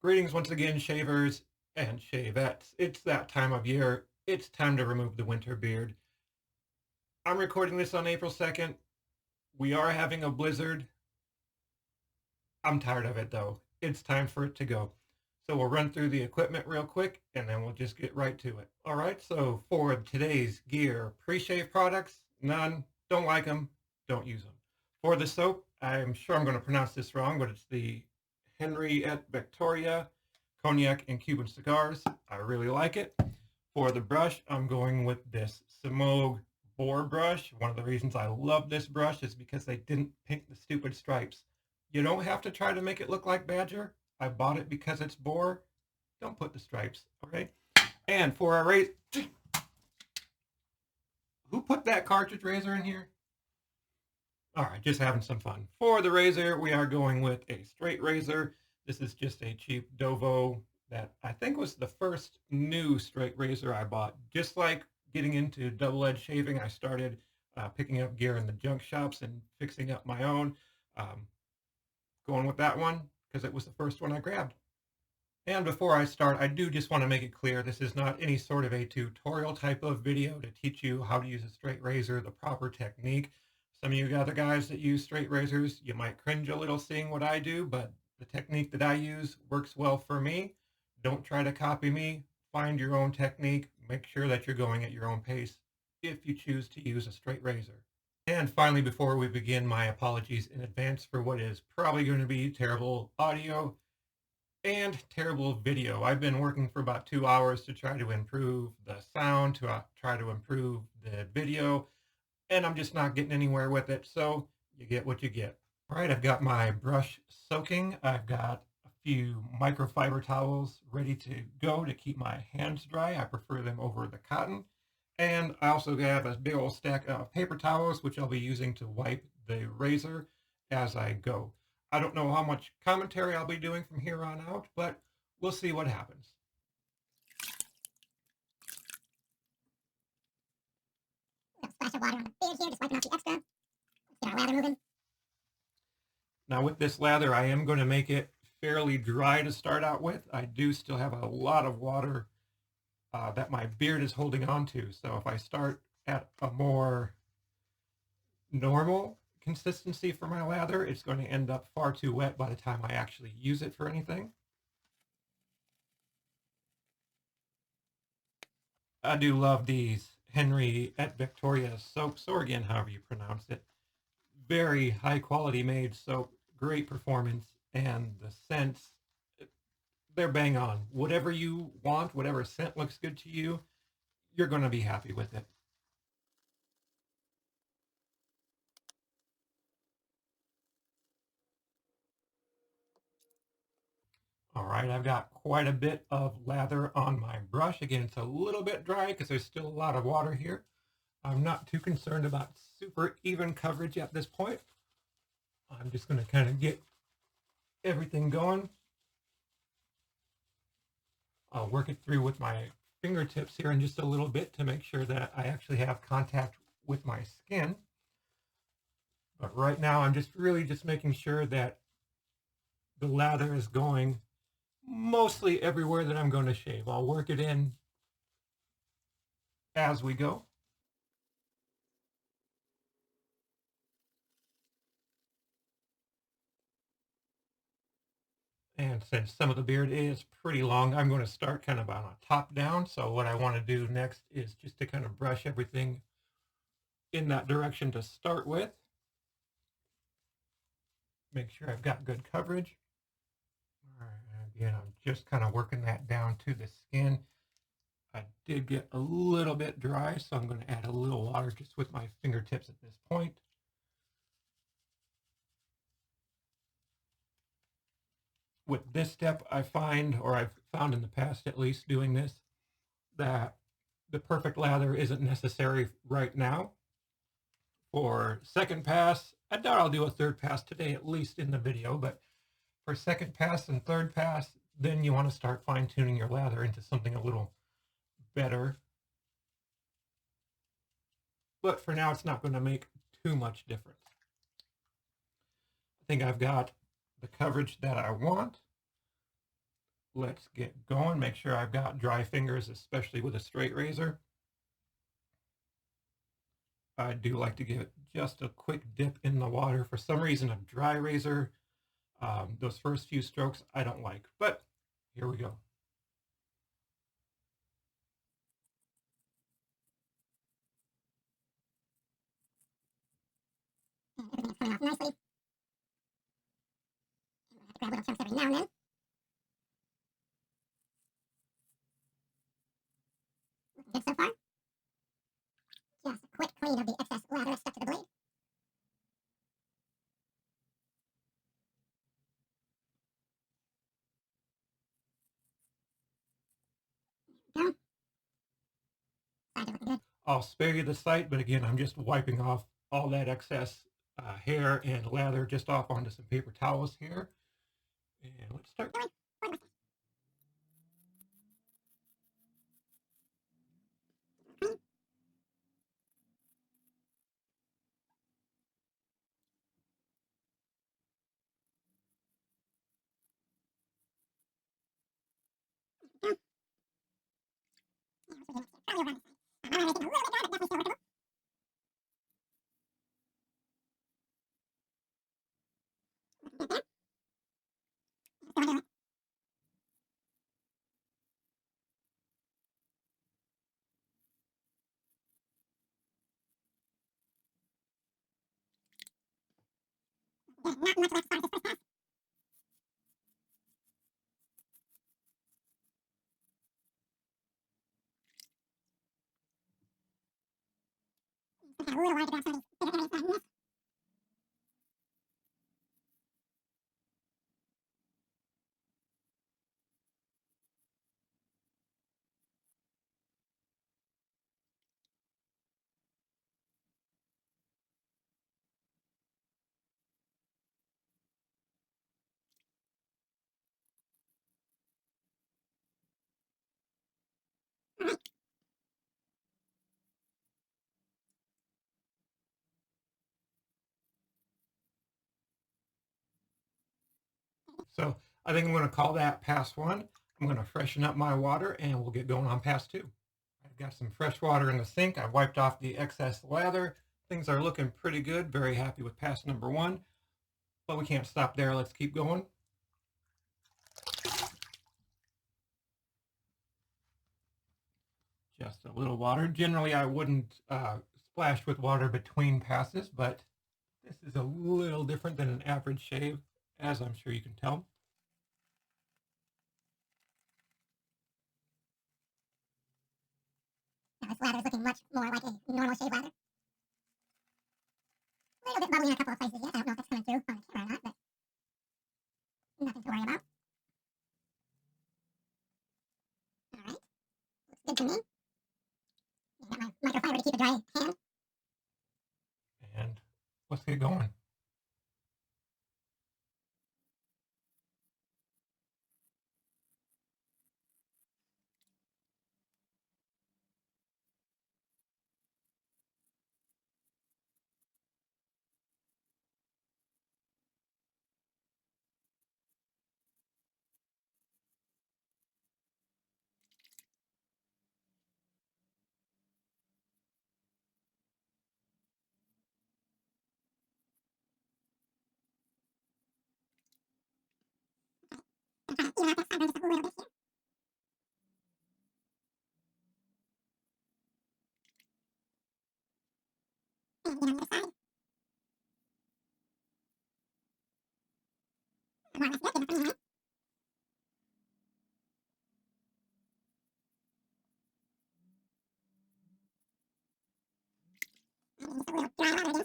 Greetings once again, shavers and shavettes. It's that time of year. It's time to remove the winter beard. I'm recording this on April 2nd. We are having a blizzard. I'm tired of it though. It's time for it to go. So we'll run through the equipment real quick and then we'll just get right to it. All right, so for today's gear, pre-shave products, none, don't like them, don't use them. For the soap, I'm sure I'm going to pronounce this wrong, but it's the Henri et Victoria Cognac and Cuban Cigars. I really like it. For the brush, I'm going with this Semogue boar brush. One of the reasons I love this brush is because they didn't paint the stupid stripes. You don't have to try to make it look like Badger. I bought it because it's boar. Don't put the stripes, okay? And for our razor, who put that cartridge razor in here? All right, just having some fun. For the razor, we are going with a straight razor. This is just a cheap Dovo that I think was the first new straight razor I bought. Just like getting into double-edged shaving, I started picking up gear in the junk shops and fixing up my own. Going with that one because it was the first one I grabbed. And before I start, I do just want to make it clear this is not any sort of a tutorial type of video to teach you how to use a straight razor, the proper technique. Some of you other guys that use straight razors, you might cringe a little seeing what I do, but the technique that I use works well for me. Don't try to copy me. Find your own technique. Make sure that you're going at your own pace if you choose to use a straight razor. And finally, before we begin, my apologies in advance for what is probably going to be terrible audio and terrible video. I've been working for about 2 hours to try to improve the sound, to try to improve the video, and I'm just not getting anywhere with it, so you get what you get. All right, I've got my brush soaking. I've got a few microfiber towels ready to go to keep my hands dry. I prefer them over the cotton. And I also have a big old stack of paper towels, which I'll be using to wipe the razor as I go. I don't know how much commentary I'll be doing from here on out, but we'll see what happens. Splash of water on the beard here, just wiping off the extra. Let's get our lather moving. Now with this lather, I am going to make it fairly dry to start out with. I do still have a lot of water that my beard is holding on to. So if I start at a more normal consistency for my lather, it's going to end up far too wet by the time I actually use it for anything. I do love these Henri et Victoria soaps, or again, however you pronounce it. Very high quality made soap, great performance, and the scents, they're bang on. Whatever you want, whatever scent looks good to you, you're going to be happy with it. All right, I've got quite a bit of lather on my brush. Again, it's a little bit dry because there's still a lot of water here. I'm not too concerned about super even coverage at this point. I'm just going to kind of get everything going. I'll work it through with my fingertips here in just a little bit to make sure that I actually have contact with my skin. But right now, I'm just really just making sure that the lather is going mostly everywhere that I'm going to shave. I'll work it in as we go. And since some of the beard is pretty long, I'm going to start kind of on a top down. So what I want to do next is just to kind of brush everything in that direction to start with. Make sure I've got good coverage. All right, again, I'm just kind of working that down to the skin. I did get a little bit dry, so I'm going to add a little water just with my fingertips at this point. With this step, I find, or I've found in the past at least doing this, that the perfect lather isn't necessary right now. For second pass, I doubt I'll do a third pass today, at least in the video, but for second pass and third pass, then you want to start fine-tuning your lather into something a little better. But for now, it's not going to make too much difference. I think I've got the coverage that I want. let's get going. Make sure I've got dry fingers, especially with a straight razor. I do like to give it just a quick dip in the water. For some reason, a dry razor, those first few strokes, I don't like. But here we go. Everything's coming off nicely. Grab little chunks every now and then. Looking good so far. Just a quick clean of the excess lather stuck to the blade. There we go. Sides are looking good. I'll spare you the sight, but again, I'm just wiping off all that excess hair and lather just off onto some paper towels here. And let's start. Not much left as far as this first pass. Just had a little while to grab some of these bigger areas that I missed. So I think I'm going to call that pass one. I'm going to freshen up my water and we'll get going on pass two. I've got some fresh water in the sink. I've wiped off the excess lather. Things are looking pretty good. Very happy with pass number one. But we can't stop there. Let's keep going. Just a little water. Generally, I wouldn't splash with water between passes, but this is a little different than an average shave, as I'm sure you can tell. Now this lather is looking much more like a normal shave lather. A little bit bubbly in a couple of places yet. I don't know if that's coming through on the camera or not, but nothing to worry about. All right. Looks good to me. I got my microfiber to keep a dry hand. And let's get going. Even out that sideburn just a little bit here. And again on the other side. More or less good enough for me, right? And just a little dry lather again, so I'm freshening up.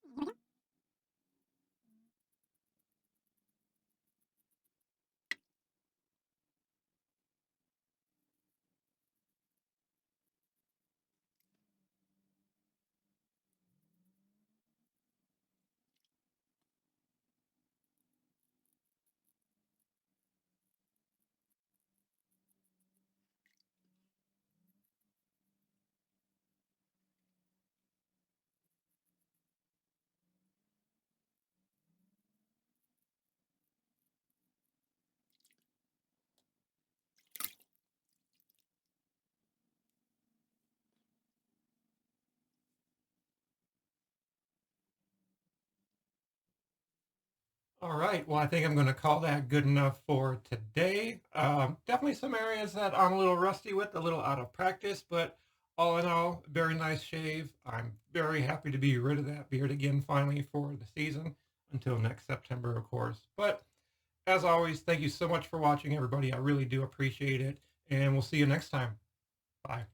Here we go. All right. Well, I think I'm going to call that good enough for today. Definitely some areas that I'm a little rusty with, a little out of practice, but all in all, very nice shave. I'm very happy to be rid of that beard again finally for the season until next September, of course. But as always, thank you so much for watching, everybody. I really do appreciate it. And we'll see you next time. Bye.